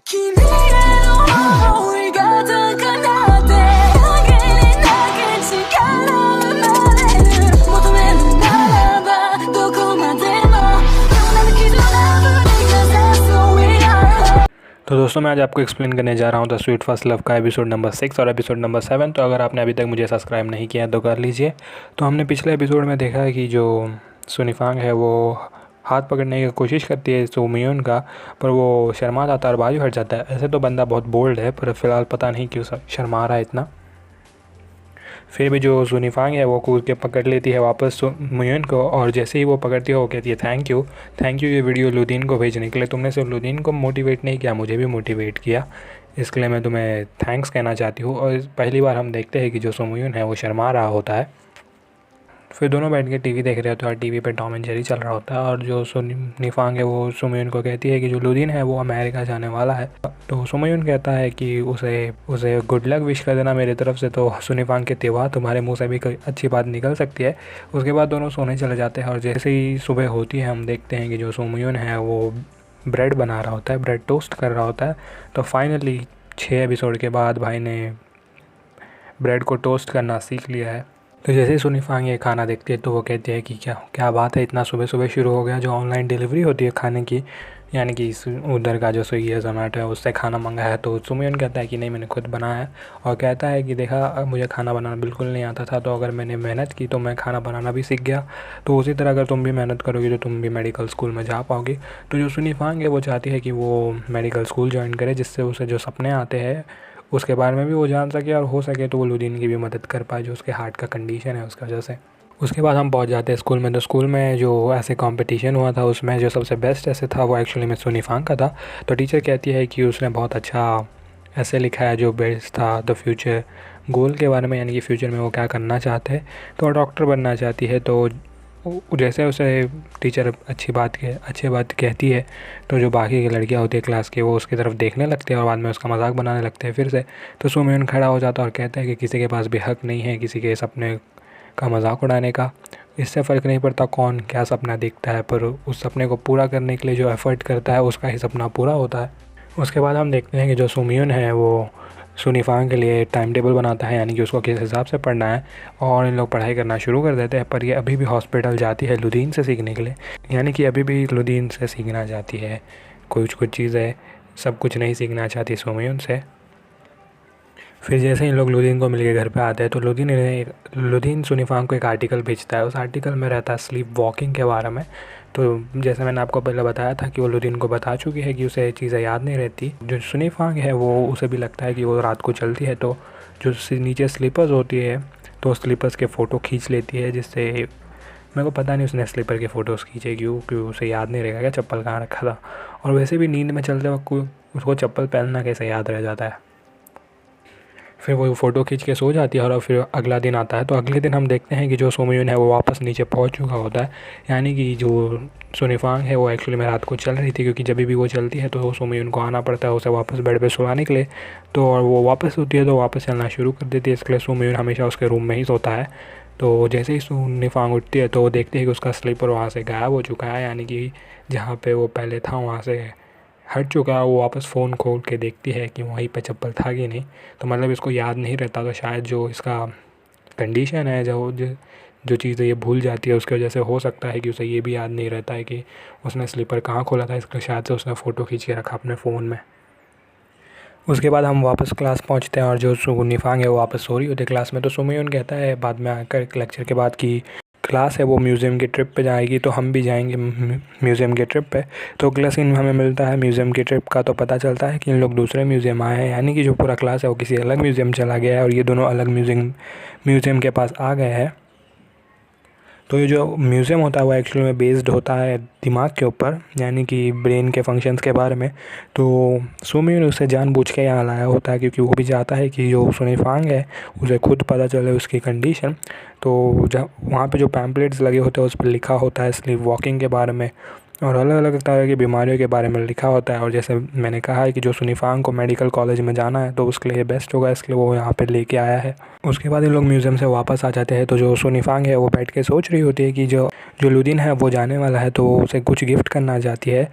君への想いが高鳴って限りなき力生まれる求めるならばどこまでもきとラブにかさそう We are。 तो दोस्तों मैं आज आपको एक्सप्लेन करने जा रहा हूँ द स्वीट फर्स्ट लव का एपिसोड नंबर 6 और एपिसोड नंबर 7। तो अगर आपने अभी तक मुझे सब्सक्राइब नहीं किया तो कर लीजिए। तो हमने पिछले एपिसोड में देखा है कि जो सुनिफांग है वो हाथ पकड़ने की कोशिश करती है सोमियोन का, पर वो शर्मा जाता है और बाजू हट जाता है। ऐसे तो बंदा बहुत बोल्ड है, पर फिलहाल पता नहीं क्यों शर्मा रहा है इतना। फिर भी जो सुनिफांग है वो कूद के पकड़ लेती है वापस मुयन को, और जैसे ही वो पकड़ती है वो कहती है थैंक यू ये वीडियो लुदीन को भेजने के लिए। तुमने सिर्फ लुदीन को मोटिवेट नहीं किया, मुझे भी मोटिवेट किया, इसके लिए मैं तुम्हें थैंक्स कहना चाहती हूँ। और पहली बार हम देखते हैं कि जो सोमुयन है वो शर्मा रहा होता है। फिर दोनों बैठ के टीवी देख रहे होते हैं और टीवी पे टॉम एंड जेरी चल रहा होता है। और जो सुनिफांग है वो सुमयुन को कहती है कि जो लुदीन है वो अमेरिका जाने वाला है। तो सुमयुन कहता है कि उसे गुड लक विश कर देना मेरी तरफ से। तो सुनिफांग कहती है वाह, तुम्हारे मुंह से भी कोई अच्छी बात निकल सकती है। उसके बाद दोनों सोने चले जाते हैं और जैसे ही सुबह होती है हम देखते हैं कि जो सुमयुन है वो ब्रेड बना रहा होता है, ब्रेड टोस्ट कर रहा होता है। तो फाइनली 6 एपिसोड के बाद भाई ने ब्रेड को टोस्ट करना सीख लिया है। तो जैसे ही सुनिफांग ये खाना देखती है तो वो कहती है कि क्या बात है, इतना सुबह सुबह शुरू हो गया। जो ऑनलाइन डिलीवरी होती है खाने की, यानी कि उधर का जो स्विगी है जोमेटो है उससे खाना मंगाया है। तो सुमयुन कहता है कि नहीं, मैंने खुद बनाया है। और कहता है कि देखा, मुझे खाना बनाना बिल्कुल नहीं आता था, तो अगर मैंने मेहनत की तो मैं खाना बनाना भी सीख गया। तो उसी तरह अगर तुम भी मेहनत करोगी तो तुम भी मेडिकल स्कूल में जा पाओगी। तो जो सुनिफांग है वो चाहती है कि वो मेडिकल स्कूल ज्वाइन करे, जिससे उसे जो सपने आते हैं उसके बारे में भी वो जान सके, और हो सके तो वो लुदीन की भी मदद कर पाए जो उसके हार्ट का कंडीशन है उसकी वजह से। उसके बाद हम पहुंच जाते हैं स्कूल में। तो स्कूल में जो ऐसे कंपटीशन हुआ था उसमें जो सबसे बेस्ट ऐसे था वो एक्चुअली में सुनिफांग का था। तो टीचर कहती है कि उसने बहुत अच्छा ऐसे लिखा है जो बेस्ट था द फ्यूचर गोल के बारे में, यानी कि फ्यूचर में वो क्या करना चाहते हैं। तो वो डॉक्टर बनना चाहती है। तो जैसे उसे टीचर अच्छी बात कहती है तो जो बाकी की लड़कियां होती है क्लास की वो उसकी तरफ देखने लगते हैं और बाद में उसका मजाक बनाने लगते हैं फिर से। तो सुमयुन खड़ा हो जाता है और कहता है कि किसी के पास भी हक नहीं है किसी के सपने का मजाक उड़ाने का। इससे फ़र्क नहीं पड़ता कौन क्या सपना देखता है, पर उस सपने को पूरा करने के लिए जो एफ़र्ट करता है उसका ही सपना पूरा होता है। उसके बाद हम देखते हैं कि जो सुमयुन है वो सुनिफांग के लिए टाइम टेबल बनाता है, यानी कि उसको किस हिसाब से पढ़ना है, और इन लोग पढ़ाई करना शुरू कर देते हैं। पर ये अभी भी हॉस्पिटल जाती है लुदीन से सीखने के लिए, यानी कि अभी भी लुदीन से सीखना चाहती है कुछ चीज़ें, सब कुछ नहीं सीखना चाहती सुमयुन से। फिर जैसे ही लोग लुदीन को मिलके घर पे आते हैं तो लुदीन सुनिफांग को एक आर्टिकल भेजता है। उस आर्टिकल में रहता है स्लीप वॉकिंग के बारे में। तो जैसे मैंने आपको पहले बताया था कि वो लुदीन को बता चुकी है कि उसे चीज़ें याद नहीं रहती। जो सुनिफांग है वो उसे भी लगता है कि वो रात को चलती है, तो जो नीचे स्लीपर्स होती है तो स्लीपर्स के फ़ोटो खींच लेती है, जिससे मेरे को पता नहीं उसने स्लीपर के फ़ोटोज़ खींचे क्यों उसे याद नहीं रहेगा क्या चप्पल कहाँ रखा था। और वैसे भी नींद में चलते वक्त उसको चप्पल पहनना कैसे याद रह जाता है। फिर वो फ़ोटो खींच के सो जाती है और फिर अगला दिन आता है। तो अगले दिन हम देखते हैं कि जो सुमयुन है वो वापस नीचे पहुंच चुका होता है, यानी कि जो सुनिफांग है वो एक्चुअली में रात को चल रही थी, क्योंकि जब भी वो चलती है तो सुमयुन को आना पड़ता है उसे वापस बेड पे सुलाने के लिए। तो और वो वापस होती है तो वापस चलना शुरू कर देती है, इसके लिए सुमयुन हमेशा उसके रूम में ही सोता है। तो जैसे ही सुनिफांग उठती है तो वो देखती है कि उसका स्लीपर वहाँ से गायब हो चुका है, यानी कि जहाँ पर वो पहले था वहाँ से हट चुका है। वो वापस फ़ोन खोल के देखती है कि वहीं पे चप्पल था कि नहीं। तो मतलब इसको याद नहीं रहता, तो शायद जो इसका कंडीशन है जो चीज़ें ये भूल जाती है उसकी वजह से हो सकता है कि उसे ये भी याद नहीं रहता है कि उसने स्लीपर कहाँ खोला था, इसलिए शायद से उसने फ़ोटो खींच के रखा अपने फ़ोन में। उसके बाद हम वापस क्लास पहुंचते हैं और जो सुनिफांग है वो वापस सो रही होती है क्लास में। तो सुमयुन कहता है बाद में आकर लेक्चर के बाद कि क्लास है वो म्यूज़ियम की ट्रिप पे जाएगी, तो हम भी जाएंगे म्यूज़ियम के ट्रिप पे। तो अगला सीन में हमें मिलता है म्यूज़ियम की ट्रिप का। तो पता चलता है कि इन लोग दूसरे म्यूज़ियम आए हैं, यानी कि जो पूरा क्लास है वो किसी अलग म्यूज़ियम चला गया है और ये दोनों अलग म्यूज़ियम के पास आ गए हैं। तो ये जो म्यूज़ियम होता है वो एक्चुअली में बेस्ड होता है दिमाग के ऊपर, यानी कि ब्रेन के फंक्शंस के बारे में। तो सुमयुन उसे जानबूझ के यहाँ लाया होता है क्योंकि वो भी चाहता है कि जो सुनिफांग है उसे खुद पता चले उसकी कंडीशन। तो जब वहाँ पे जो पैम्पलेट्स लगे होते हैं उस पर लिखा होता है स्लीप वॉकिंग के बारे में। और अलग अलग तरह की बीमारियों के बारे में लिखा होता है। और जैसे मैंने कहा है कि जो सुनिफांग को मेडिकल कॉलेज में जाना है तो उसके लिए बेस्ट होगा, इसलिए वो यहाँ पे लेके आया है। उसके बाद ये लोग म्यूज़ियम से वापस आ जाते हैं तो जो सुनिफांग है वो बैठ के सोच रही होती है कि जो जो लुदिन है वो जाने वाला है तो उसे कुछ गिफ्ट करना चाहती है।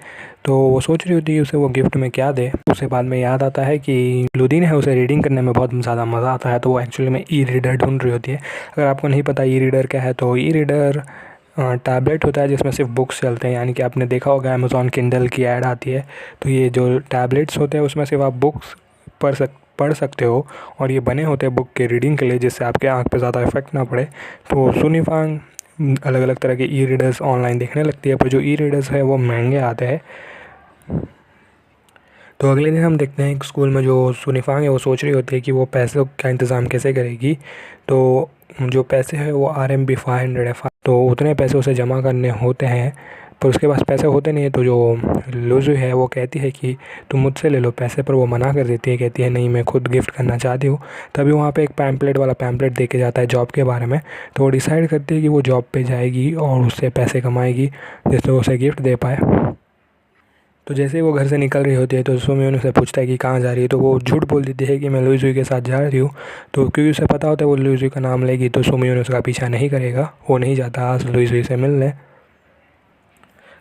तो वो सोच रही होती है उसे वो गिफ्ट में क्या दे। उसके बाद में याद आता है कि लुदिन है उसे रीडिंग करने में बहुत ज़्यादा मज़ा आता है, तो वो एक्चुअली में ई रीडर ढूंढ रही होती है। अगर आपको नहीं पता ई रीडर क्या है, तो ई रीडर टैबलेट होता है जिसमें सिर्फ बुक्स चलते हैं, यानी कि आपने देखा होगा अमेज़ॉन किंडल की ऐड आती है। तो ये जो टैबलेट्स होते हैं उसमें सिर्फ आप बुक्स पढ़ सकते हो, और ये बने होते हैं बुक के रीडिंग के लिए, जिससे आपके आँख पे ज़्यादा इफेक्ट ना पड़े। तो सुनिफांग अलग अलग तरह के ई रीडर्स ऑनलाइन देखने लगती है, पर जो ई रीडर्स है वो महंगे आते हैं। तो अगले दिन हम देखते हैं स्कूल में जो सुनिफांग है वो सोच रही होती है कि वो पैसों का इंतज़ाम कैसे करेगी। तो जो पैसे हैं वो RMB 500 है, तो उतने पैसे उसे जमा करने होते हैं, पर उसके पास पैसे होते नहीं है। तो जो लुजू है वो कहती है कि तुम मुझसे ले लो पैसे, पर वो मना कर देती है, कहती है नहीं मैं खुद गिफ्ट करना चाहती हूँ। तभी वहाँ पे एक पैम्पलेट दे के जाता है जॉब के बारे में। तो वो डिसाइड करती है कि वो जॉब पे जाएगी और उससे पैसे कमाएगी जिससे वो उसे गिफ्ट दे पाए। तो जैसे ही वो घर से निकल रही होती है तो सुमियोन उसे पूछता है कि कहाँ जा रही है, तो वो झूठ बोल देती है कि मैं लुई जुई के साथ जा रही हूँ। तो क्योंकि उसे पता होता है वो लुई जुई का नाम लेगी, तो सुमियोन उसका पीछा नहीं करेगा, वो नहीं जाता आज लुई जुई से मिलने।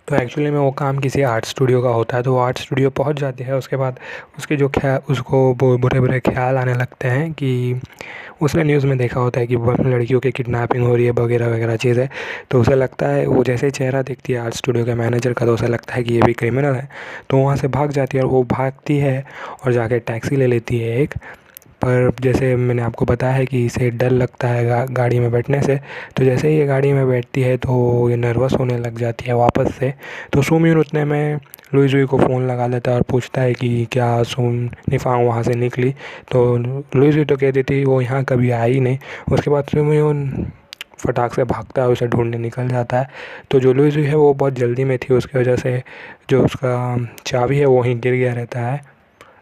तो एक्चुअली में वो काम किसी आर्ट स्टूडियो का होता है, तो वो आर्ट स्टूडियो पहुंच जाती है। उसके बाद उसके जो उसको बुरे बुरे ख्याल आने लगते हैं कि उसने न्यूज़ में देखा होता है कि लड़कियों की किडनैपिंग हो रही है वगैरह वगैरह चीज़ें। तो उसे लगता है, वो जैसे ही चेहरा देखती है आर्ट स्टूडियो के मैनेजर का, तो उसे लगता है कि ये भी क्रिमिनल है। तो वहाँ से भाग जाती है, और वो भागती है और जाके टैक्सी ले लेती है एक। पर जैसे मैंने आपको बताया है कि इसे डर लगता है गाड़ी में बैठने से, तो जैसे ही ये गाड़ी में बैठती है तो ये नर्वस होने लग जाती है वापस से। तो सुमियोन उतने में लुई जुई को फ़ोन लगा लेता है और पूछता है कि क्या सुनिफांग वहाँ से निकली। तो लुई जुई तो कह देती है वो यहाँ कभी आई ही नहीं। उसके बाद सुमियोन फटाक से भागता है, उसे ढूंढने निकल जाता है। तो जो लुई जुई है वो बहुत जल्दी में थी, उसकी वजह से जो उसका चाबी है वो वहीं गिर गया रहता है।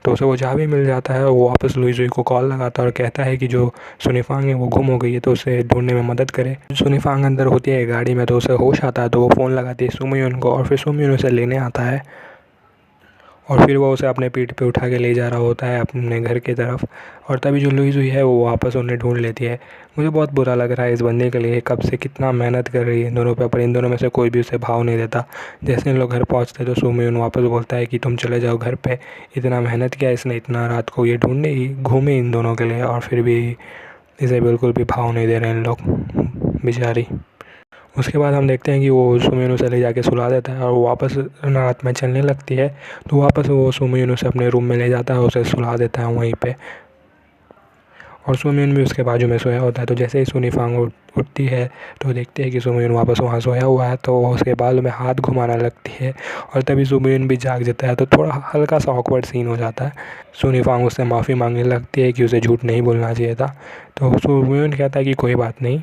तो उसे वो चाबी मिल जाता है, वो वापस लुई जुई को कॉल लगाता है और कहता है कि जो सुनिफांग है वो गुम हो गई है, तो उसे ढूंढने में मदद करे। सुनिफांग अंदर होती है गाड़ी में, तो उसे होश आता है, तो वो फ़ोन लगाती है सुमियोन को, और फिर सुमियोन उसे लेने आता है। और फिर वो उसे अपने पीठ पे उठा के ले जा रहा होता है अपने घर की तरफ। और तभी जो लुई जुई है वो वापस उन्हें ढूंढ लेती है। मुझे बहुत बुरा लग रहा है इस बंदे के लिए, कब से कितना मेहनत कर रही है इन दोनों पे, पर इन दोनों में से कोई भी उसे भाव नहीं देता। जैसे इन लोग घर पहुंचते तो सुमियोन वापस बोलता है कि तुम चले जाओ घर पे, इतना मेहनत किया इसने, इतना रात को ये ढूंढने ही घूमे इन दोनों के लिए, और फिर भी इसे बिल्कुल भी भाव नहीं दे रहे इन लोग, बेचारी। उसके बाद हम देखते हैं कि वो सुमियोन उसे ले जाके सुला देता है, और वो वापस रात में चलने लगती है। तो वापस वो सुमियोन उसे अपने रूम में ले जाता है, उसे सुला देता है वहीं पे, और सुमियोन भी उसके बाजू में सोया होता है। तो जैसे ही सुनिफांग उठती है तो देखते हैं कि सुमियोन वापस वहाँ सोया हुआ है, तो वो उसके बाल में हाथ घुमाने लगती है, और तभी सुमियोन भी जाग जाता है। तो थोड़ा हल्का सा ऑकवर्ड सीन हो जाता है। सुनिफांग उससे माफ़ी मांगने लगती है कि उसे झूठ नहीं बोलना चाहिए था। तो सुमियोन कहता है कि कोई बात नहीं।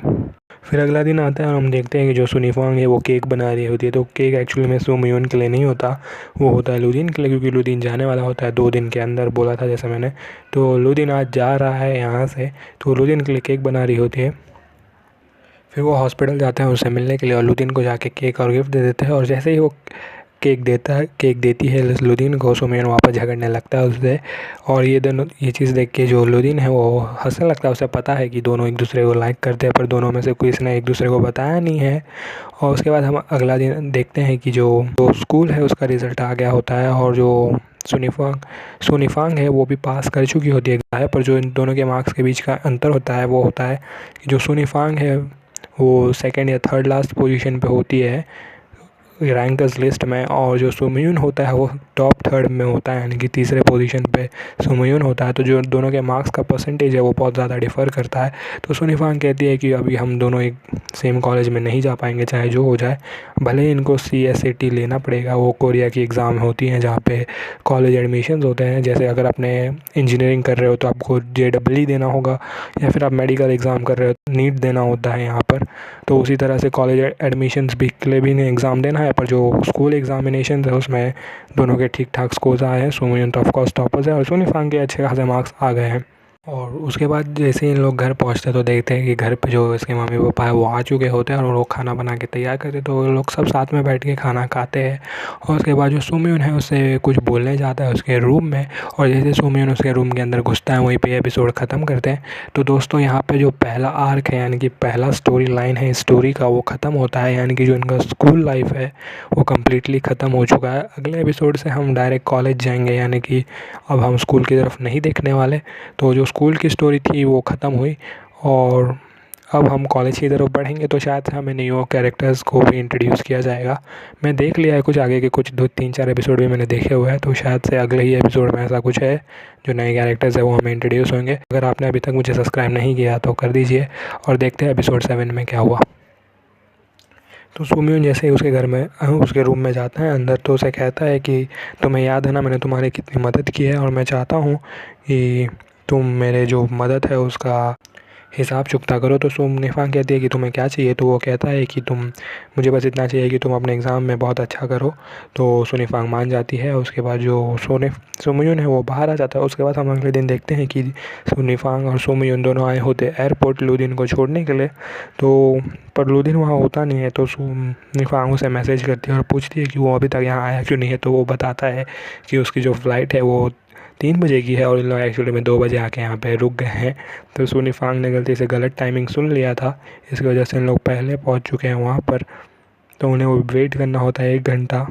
फिर अगला दिन आता है और हम देखते हैं कि जो सुनिफांग है वो केक बना रही होती है। तो केक एक्चुअली में सुमियोन के लिए नहीं होता, वो होता है लुदिन के लिए, क्योंकि लुदिन जाने वाला होता है 2 दिन के अंदर, बोला था जैसे मैंने। तो लुदिन आज जा रहा है यहाँ से, तो लुदिन के लिए केक बना रही होती है। फिर वो हॉस्पिटल जाते हैं उससे मिलने के लिए, और लुदिन को जाके केक और गिफ्ट दे देते हैं। और जैसे ही वो केक देती है लुदिन को, सुमियोन वापस झगड़ने लगता है उससे। और ये चीज़ देख के जो लुदिन है वो हंसने लगता है। उसे पता है कि दोनों एक दूसरे को लाइक करते हैं, पर दोनों में से किसी ने एक दूसरे को बताया नहीं है। और उसके बाद हम अगला दिन देखते हैं कि जो स्कूल है उसका रिज़ल्ट आ गया होता है, और जो सुनिफांग है वो भी पास कर चुकी होती है। पर जो इन दोनों के मार्क्स के बीच का अंतर होता है वो होता है कि जो सुनिफांग है वो सेकंड या थर्ड लास्ट पोजीशन पे होती है रैंकर्स लिस्ट में, और जो सुमियोन होता है वो टॉप थर्ड में होता है, यानी कि तीसरे पोजीशन पे सुमियोन होता है। तो जो दोनों के मार्क्स का परसेंटेज है वो बहुत ज़्यादा डिफ़र करता है। तो सुनिफांग कहती है कि अभी हम दोनों एक सेम कॉलेज में नहीं जा पाएंगे, चाहे जो हो जाए, भले ही इनको CSAT लेना पड़ेगा। वो कोरिया की एग्ज़ाम होती हैं जहाँ पे कॉलेज एडमिशन्स होते हैं। जैसे अगर आपने इंजीनियरिंग कर रहे हो तो आपको JEE देना होगा, या फिर आप मेडिकल एग्ज़ाम कर रहे हो तो नीट देना होता है यहाँ पर। तो उसी तरह से कॉलेज एडमिशन्स भी के लिए भी एग्ज़ाम देना है। पर जो स्कूल एग्जामिनेशन है उसमें दोनों के ठीक ठाक स्कोर्स आए हैं। सुमियोन तो ऑफकोर्स टॉपर्स है, और सुनिफांग के अच्छे खासे मार्क्स आ गए हैं। और उसके बाद जैसे ही इन लोग घर पहुंचते तो देखते हैं कि घर पे जो इसके मम्मी पापा है वो आ चुके होते हैं और वो लोग खाना बना के तैयार करते, तो वो लोग सब साथ में बैठ के खाना खाते हैं। और उसके बाद जो सुम्यून है उससे कुछ बोलने जाता है उसके रूम में, और जैसे सुम्यून उसके रूम के अंदर घुसता है वहीं पे एपिसोड ख़त्म करते हैं। तो दोस्तों यहाँ पे जो पहला आर्क है यानी कि पहला स्टोरी लाइन है स्टोरी का वो ख़त्म होता है, यानी कि जो इनका स्कूल लाइफ है वो कम्प्लीटली ख़त्म हो चुका है। अगले एपिसोड से हम डायरेक्ट कॉलेज जाएंगे, यानी कि अब हम स्कूल की तरफ नहीं देखने वाले। तो जो स्कूल की स्टोरी थी वो ख़त्म हुई और अब हम कॉलेज की तरफ बढ़ेंगे, तो शायद से हमें न्यू कैरेक्टर्स को भी इंट्रोड्यूस किया जाएगा। मैं देख लिया है कुछ आगे के कुछ 2-3-4 एपिसोड भी मैंने देखे हुए हैं, तो शायद से अगले ही एपिसोड में ऐसा कुछ है जो नए कैरेक्टर्स है वो हमें इंट्रोड्यूस होंगे। अगर आपने अभी तक मुझे सब्सक्राइब नहीं किया तो कर दीजिए और देखते हैं एपिसोड 7 में क्या हुआ। तो सुम्यून जैसे ही उसके घर में उसके रूम में जाता है अंदर, तो उसे कहता है कि तुम्हें याद है ना मैंने तुम्हारी कितनी मदद की है, और मैं चाहता हूँ कि तुम मेरे जो मदद है उसका हिसाब चुकता करो। तो सुनिफांग कहती है कि तुम्हें क्या चाहिए, तो वो कहता है कि मुझे बस इतना चाहिए कि तुम अपने एग्ज़ाम में बहुत अच्छा करो। तो सुनिफांग मान जाती है। उसके बाद जो सुम्यून है वो बाहर आ जाता है। उसके बाद हम अगले दिन देखते हैं कि सुनिफांग और सुम्यून दोनों आए होते एयरपोर्ट लूदिन को छोड़ने के लिए। तो पर लूदिन वहाँ होता नहीं है, तो सुनिफांग उसे मैसेज करती है और पूछती है कि वो अभी तक यहाँ आया क्यों नहीं है। तो वो बताता है कि उसकी जो फ़्लाइट है वो 3 बजे की है और इन लोग एक्चुअली में 2 बजे आके यहाँ पे रुक गए हैं। तो सुनिफांग ने गलती से गलत टाइमिंग सुन लिया था, इसकी वजह से इन लोग पहले पहुँच चुके हैं वहाँ पर। तो उन्हें वो वेट करना होता है 1 घंटा।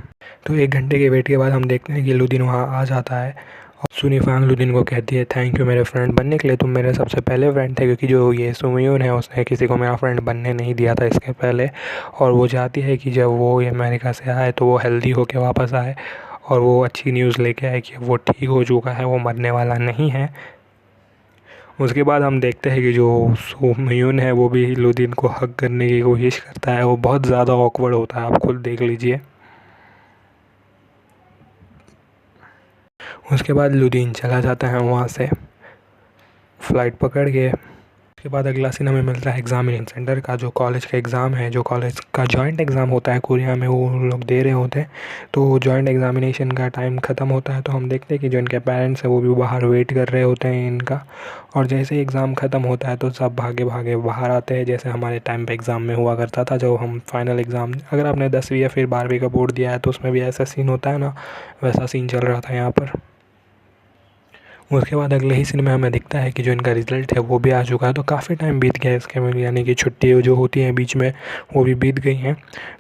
तो 1 घंटे के वेट के बाद हम देखते हैं कि लूदिन वहाँ आ जाता है और सुनिफांग लूदिन को कहती है थैंक यू मेरे फ्रेंड बनने के लिए, तुम मेरे सबसे पहले फ्रेंड थे, क्योंकि जो ये सुम्यून है उसने किसी को मेरा फ्रेंड बनने नहीं दिया था इसके पहले। और वो चाहती है कि जब वो अमेरिका से आए तो वो हेल्दी होके वापस आए और वो अच्छी न्यूज़ लेके आए कि वो ठीक हो चुका है, वो मरने वाला नहीं है। उसके बाद हम देखते हैं कि जो सुम्यून है वो भी लूदिन को हग करने की कोशिश करता है, वो बहुत ज़्यादा ऑकवर्ड होता है, आप खुद देख लीजिए। उसके बाद लूदिन चला जाता है वहाँ से फ़्लाइट पकड़ के। उसके बाद अगला सीन हमें मिलता है एग्ज़ामिनेशन सेंटर का, जो कॉलेज का एग्ज़ाम है, जो कॉलेज का जॉइंट एग्ज़ाम होता है कोरिया में, वो लोग दे रहे होते हैं। तो जॉइंट एग्ज़ामिनेशन का टाइम ख़त्म होता है तो हम देखते हैं कि जो इनके पेरेंट्स हैं वो भी बाहर वेट कर रहे होते हैं इनका। और जैसे ही एग्ज़ाम ख़त्म होता है तो सब भागे भागे बाहर आते हैं, जैसे हमारे टाइम पे एग्ज़ाम में हुआ करता था। जो हम फाइनल एग्ज़ाम, अगर आपने 10वीं या फिर 12वीं का बोर्ड दिया है तो उसमें भी ऐसा सीन होता है ना, वैसा सीन चल रहा था यहाँ पर। उसके बाद अगले ही सीन में हमें दिखता है कि जो इनका रिज़ल्ट है वो भी आ चुका है। तो काफ़ी टाइम बीत गया इसके में, यानी कि छुट्टी जो होती हैं बीच में वो भी बीत गई हैं।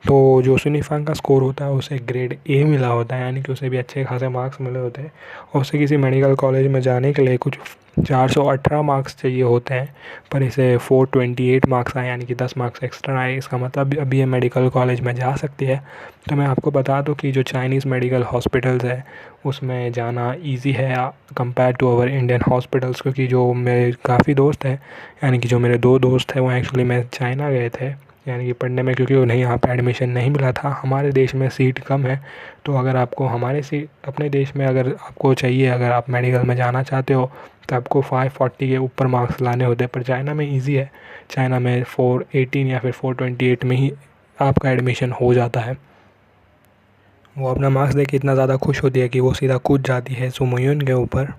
तो जो सुनिफांग का स्कोर होता है उसे ग्रेड ए मिला होता है, यानी कि उसे भी अच्छे खासे मार्क्स मिले होते हैं और उसे किसी मेडिकल कॉलेज में जाने के लिए कुछ 418 मार्क्स चाहिए होते हैं, पर इसे 428 मार्क्स आए, यानी कि 10 मार्क्स एक्स्ट्रा आए। इसका मतलब अभी ये मेडिकल कॉलेज में जा सकती है। तो मैं आपको बता दूं कि जो चाइनीज़ मेडिकल हॉस्पिटल्स है उसमें जाना इजी है compare to our Indian hospitals, क्योंकि जो मेरे काफ़ी दोस्त हैं, यानी कि जो मेरे 2 दोस्त हैं वो एक्चुअली में चाइना गए थे यानी कि पढ़ने में, क्योंकि उन्हें यहाँ पे एडमिशन नहीं मिला था। हमारे देश में सीट कम है, तो अगर आपको अपने देश में अगर आपको चाहिए, अगर आप मेडिकल में जाना चाहते हो तो आपको 540 के ऊपर मार्क्स लाने होते हैं। पर चाइना में ईजी है, चाइना में 418 या फिर 428 में ही आपका एडमिशन हो जाता है। वो अपना मार्क्स देख के इतना ज़्यादा खुश होती है कि वो सीधा कूद जाती है सुम्यून के ऊपर।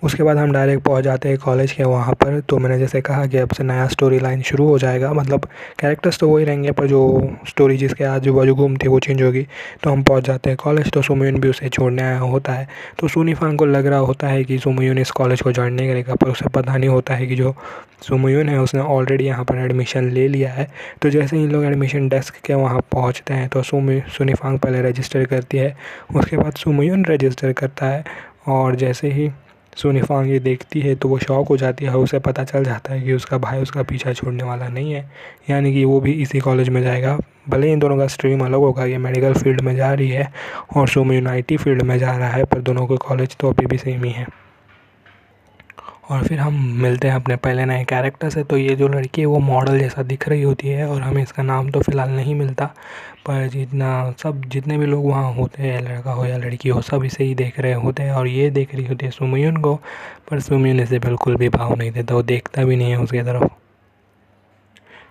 उसके बाद हम डायरेक्ट पहुंच जाते हैं कॉलेज के वहाँ पर। तो मैंने जैसे कहा कि अब से नया स्टोरी लाइन शुरू हो जाएगा, मतलब कैरेक्टर्स तो वही रहेंगे पर जो स्टोरी जिसके आजू बाजू घूमती है वो चेंज होगी। तो हम पहुंच जाते हैं कॉलेज, तो सुम्यून भी उसे छोड़ने आया होता है। तो सुनिफांग को लग रहा होता है कि सुम्यून इस कॉलेज को ज्वाइन नहीं करेगा, पर उसे पता नहीं होता है कि जो सुम्यून है उसने ऑलरेडी यहाँ पर एडमिशन ले लिया है। तो जैसे ही लोग एडमिशन डेस्क के वहाँ पहुँचते हैं तो सुनिफांग पहले रजिस्टर करती है, उसके बाद सुम्यून रजिस्टर करता है। और जैसे ही सुनिफांग ये देखती है तो वो शॉक हो जाती है, उसे पता चल जाता है कि उसका भाई उसका पीछा छोड़ने वाला नहीं है, यानी कि वो भी इसी कॉलेज में जाएगा। भले इन दोनों का स्ट्रीम अलग होगा, ये मेडिकल फील्ड में जा रही है और सुम्यून IT फील्ड में जा रहा है, पर दोनों के कॉलेज तो अभी भी सेम ही है। और फिर हम मिलते हैं अपने पहले नए कैरेक्टर से। तो ये जो लड़की है वो मॉडल जैसा दिख रही होती है और हमें इसका नाम तो फ़िलहाल नहीं मिलता, पर जितने भी लोग वहाँ होते हैं, लड़का हो या लड़की हो, सब इसे ही देख रहे होते हैं। और ये देख रही होती है सुम्यून को, पर सुम्यून इसे बिल्कुल भी भाव नहीं देता, वो देखता भी नहीं है उसकी तरफ।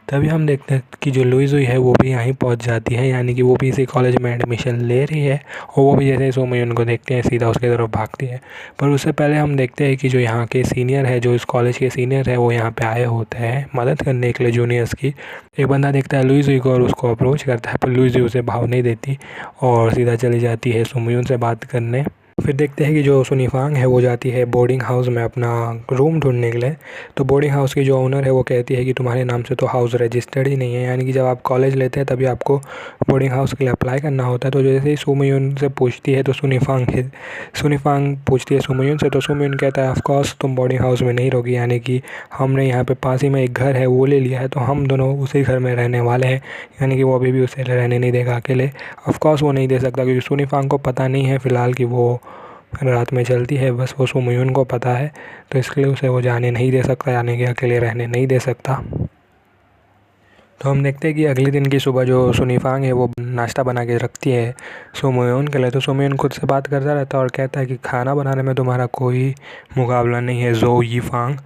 तभी हम देखते हैं कि जो लुई जुई है वो भी यहीं पहुंच जाती है, यानी कि वो भी इसी कॉलेज में एडमिशन ले रही है और वो भी जैसे ही सो मियून को देखते हैं सीधा उसकी तरफ भागती है। पर उससे पहले हम देखते हैं कि जो यहाँ के सीनियर है, जो इस कॉलेज के सीनियर है, वो यहाँ पे आए होते हैं मदद करने के लिए जूनियर्स की। एक बंदा देखता है लुई जुई को और उसको अप्रोच करता है, पर लुई जुई उसे भाव नहीं देती और सीधा चली जाती है सो मियून से बात करने। फिर देखते हैं कि जो सुनिफांग है वो जाती है बोर्डिंग हाउस में अपना रूम ढूंढने के लिए। तो बोर्डिंग हाउस की जो ओनर है वो कहती है कि तुम्हारे नाम से तो हाउस रजिस्टर्ड ही नहीं है, यानी कि जब आप कॉलेज लेते हैं तभी आपको बोर्डिंग हाउस के लिए अप्लाई करना होता है। तो जैसे ही सुमयून से पूछती है तो सुनिफांग पूछती है सुमयून से, तो सुमयून कहता है ऑफकोर्स तुम बोर्डिंग हाउस में नहीं रहोगी, यानी कि हमने यहाँ पे पास ही में एक घर है वो ले लिया है, तो हम दोनों उसी घर में रहने वाले हैं, यानी कि वो अभी भी उसे रहने नहीं देगा अकेले। ऑफकोर्स वो नहीं दे सकता क्योंकि सुनिफांग को पता नहीं है फ़िलहाल कि वो रात में चलती है, बस वो सुमयून को पता है, तो इसके लिए उसे वो जाने नहीं दे सकता, यानी कि अकेले रहने नहीं दे सकता। तो हम देखते हैं कि अगले दिन की सुबह जो सुनिफांग है वो नाश्ता बना के रखती है सुमयून के लिए। तो सुमयून खुद से बात करता रहता है और कहता है कि खाना बनाने में तुम्हारा कोई मुकाबला नहीं है ज़ो यीफांग।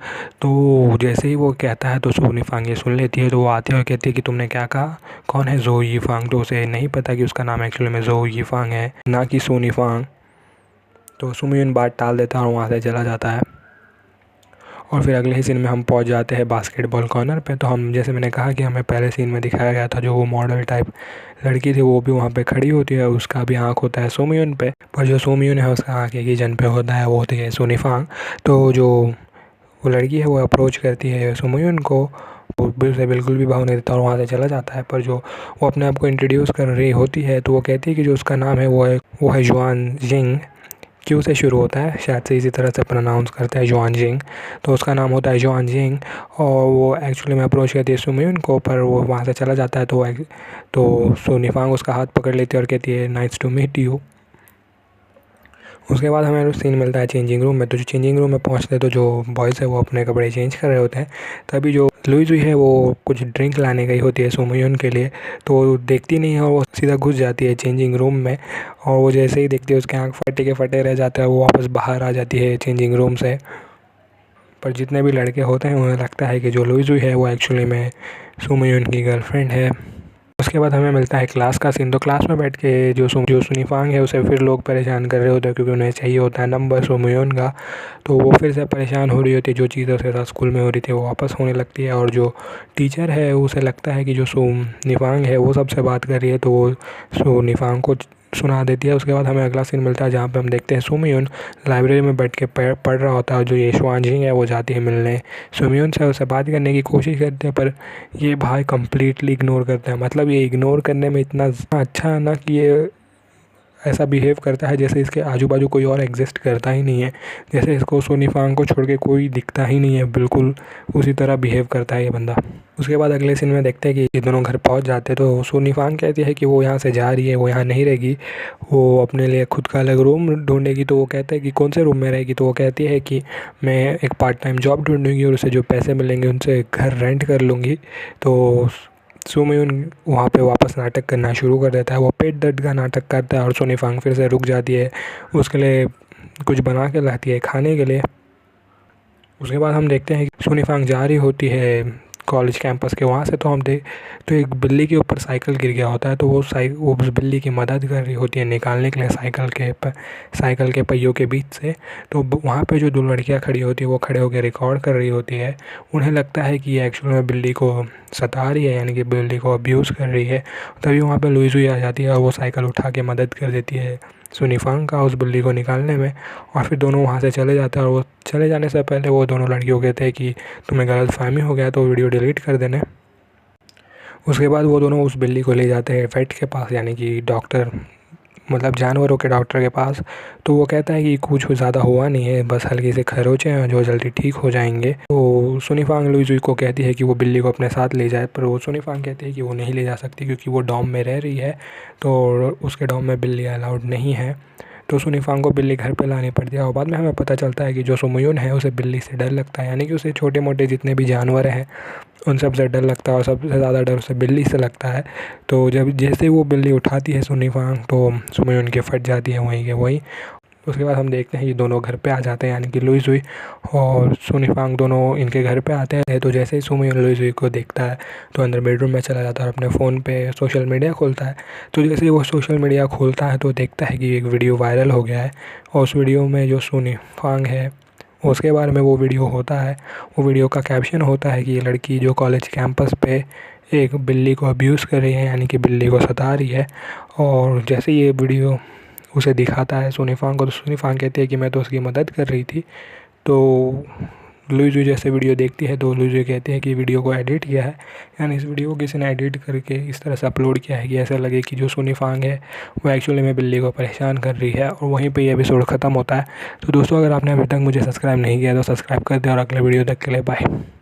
तो जैसे ही वो कहता है तो सुनिफांग ये सुन लेती है, तो वो आती है और कहती है कि तुमने क्या कहा, कौन है ज़ो यीफांग। तो उसे नहीं पता कि उसका नाम एक्चुअली में ज़ो यीफांग है, ना कि सुनिफांग। तो सुमयून बात टाल देता है और वहाँ से चला जाता है। और फिर अगले ही सीन में हम पहुंच जाते हैं बास्केटबॉल कॉर्नर पे। तो हम जैसे मैंने कहा कि हमें पहले सीन में दिखाया गया था जो वो मॉडल टाइप लड़की थी वो भी वहाँ पे खड़ी होती है, उसका भी आँख होता है सुमयून पे, पर जो सुमयून है उसका आँख एक ही जन पे होता है, वो होती है सुनिफांग। तो जो वो लड़की है वो अप्रोच करती है सुमयून को, वो उसे बिल्कुल भी भाव नहीं देता और वहाँ से चला जाता है। पर जो वो अपने आप को इंट्रोड्यूस कर रही होती है तो वो कहती है कि जो उसका नाम है वो है जुआन जिंग। क्यू से शुरू होता है, शायद से इसी तरह से प्रोनाउंस करते हैं जुआन जिंग, तो उसका नाम होता है जुआन जिंग। और वो एक्चुअली में अप्रोच करती है सुमयून को, पर वो वहाँ से चला जाता है। तो सुनिफांग उसका हाथ पकड़ लेती है और कहती है नाइस टू मीट यू। उसके बाद हमें सीन मिलता है चेंजिंग रूम में। तो जो चेंजिंग रूम में पहुंचते हैं तो जो बॉयज़ है वो अपने कपड़े चेंज कर रहे होते हैं, तभी जो लुई जुई है वो कुछ ड्रिंक लाने गई होती है सुमयून के लिए, तो वो देखती नहीं है और वो सीधा घुस जाती है चेंजिंग रूम में। और वो जैसे ही देखती है उसके आँख फटे के फटे रह जाते हैं, वो वापस बाहर आ जाती है चेंजिंग रूम से। पर जितने भी लड़के होते हैं उन्हें लगता है कि जो लुई जुई है वो एक्चुअली में सुमयून की गर्लफ्रेंड है। उसके बाद हमें मिलता है क्लास का सीन। तो क्लास में बैठ के जो सुनिफांग है उसे फिर लोग परेशान कर रहे होते हैं क्योंकि उन्हें चाहिए होता है नंबर सुमयून का। तो वो फिर से परेशान हो रही होती है, जो चीज़ उसके साथ स्कूल में हो रही थी वो वापस होने लगती है। और जो टीचर है उसे लगता है कि जो सुनिफांग है वो सबसे बात कर रही है, तो वो सुनिफांग को सुना देती है। उसके बाद हमें अगला सीन मिलता है जहाँ पे हम देखते हैं सुमयून लाइब्रेरी में बैठ के पढ़ रहा होता है, और जो ये जुआन जिंग है वो जाती है मिलने सुमयून से, उससे बात करने की कोशिश करते हैं, पर ये भाई कम्प्लीटली इग्नोर करता है। मतलब ये इग्नोर करने में इतना अच्छा है ना कि ये ऐसा बिहेव करता है जैसे इसके आजू बाजू कोई और एग्जिस्ट करता ही नहीं है, जैसे इसको सुनिफांग को छोड़ के कोई दिखता ही नहीं है, बिल्कुल उसी तरह बिहेव करता है ये बंदा। उसके बाद अगले सीन में देखते हैं कि ये दोनों घर पहुंच जाते हैं। तो सुनिफांग कहती है कि वो यहाँ से जा रही है, वो यहाँ नहीं रहेगी, वो अपने लिए खुद का अलग रूम ढूंढेगी। तो वो कहता है कि कौन से रूम में रहेगी, तो वो कहती है कि मैं एक पार्ट टाइम जॉब ढूंढूंगी और उसे जो पैसे मिलेंगे उनसे घर रेंट कर लूँगी। तो सुमयून वहाँ पे वापस नाटक करना शुरू कर देता है, वो पेट दर्द का नाटक करता है और सुनिफांग फिर से रुक जाती है, उसके लिए कुछ बना के लाती है खाने के लिए। उसके बाद हम देखते हैं कि सुनिफांग जा रही होती है कॉलेज कैंपस के वहाँ से, तो एक बिल्ली के ऊपर साइकिल गिर गया होता है, तो वो उस बिल्ली की मदद कर रही होती है निकालने के लिए साइकिल के पहियों के बीच से। तो वहाँ पे जो दो लड़कियाँ खड़ी होती है वो खड़े होकर रिकॉर्ड कर रही होती है, उन्हें लगता है कि ये एक्चुअल में बिल्ली को सता रही है, यानी कि बिल्ली को अब्यूज़ कर रही है। तभी वहाँ पे लुई जुई आ जाती है और वो साइकिल उठा के मदद कर देती है सुनिफांग का उस बिल्ली को निकालने में, और फिर दोनों वहाँ से चले जाते हैं। और वो चले जाने से पहले वो दोनों लड़कियों कहते हैं कि तुम्हें गलतफहमी हो गया तो वीडियो डिलीट कर देने। उसके बाद वो दोनों उस बिल्ली को ले जाते हैं वेट के पास, यानी कि डॉक्टर, मतलब जानवरों के डॉक्टर के पास। तो वो कहता है कि कुछ ज़्यादा हुआ नहीं है, बस हल्के से खरोंचे हैं जो जल्दी ठीक हो जाएंगे। तो सुनिफांग लुई जुई को कहती है कि वो बिल्ली को अपने साथ ले जाए, पर वो सुनिफांग कहती है कि वो नहीं ले जा सकती क्योंकि वो डॉम में रह रही है, तो उसके डॉम में बिल्ली अलाउड नहीं है। तो सुनिफांग को बिल्ली घर पे लानी पड़ती है। और बाद में हमें पता चलता है कि जो सुमयून है उसे बिल्ली से डर लगता है, यानी कि उसे छोटे मोटे जितने भी जानवर हैं उन सब से डर लगता है, और सबसे ज़्यादा डर उसे बिल्ली से लगता है। तो जब जैसे वो बिल्ली उठाती है सुनिफांग, तो सुमयून की फट जाती है वहीं के वहीं। उसके बाद हम देखते हैं ये दोनों घर पे आ जाते हैं, यानी कि लुई जुई और सुनिफांग दोनों इनके घर पे आते हैं। तो जैसे ही सुमी लुई जुई को देखता है तो अंदर बेडरूम में चला जाता है और अपने फ़ोन पे सोशल मीडिया खोलता है। तो जैसे ही वो सोशल मीडिया खोलता है तो देखता है कि एक वीडियो वायरल हो गया है और उस वीडियो में जो सुनिफांग है उसके बारे में वो वीडियो होता है। वो वीडियो का कैप्शन होता है कि ये लड़की जो कॉलेज कैंपस पे एक बिल्ली को अब्यूज़ कर रही है, यानी कि बिल्ली को सता रही है। और जैसे ये वीडियो उसे दिखाता है सुनिफांग को, तो सुनिफांग कहती है कि मैं तो उसकी मदद कर रही थी। तो लुई जुई जैसे वीडियो देखती है तो लुई जुई कहती है कि वीडियो को एडिट किया है, यानी इस वीडियो को किसी ने एडिट करके इस तरह से अपलोड किया है कि ऐसा लगे कि जो सुनिफांग है वो एक्चुअली में बिल्ली को परेशान कर रही है। और वहीं पे ये एपिसोड ख़त्म होता है। तो दोस्तों, अगर आपने अभी तक मुझे सब्सक्राइब नहीं किया तो सब्सक्राइब कर दें और अगले वीडियो तक के लिए बाय।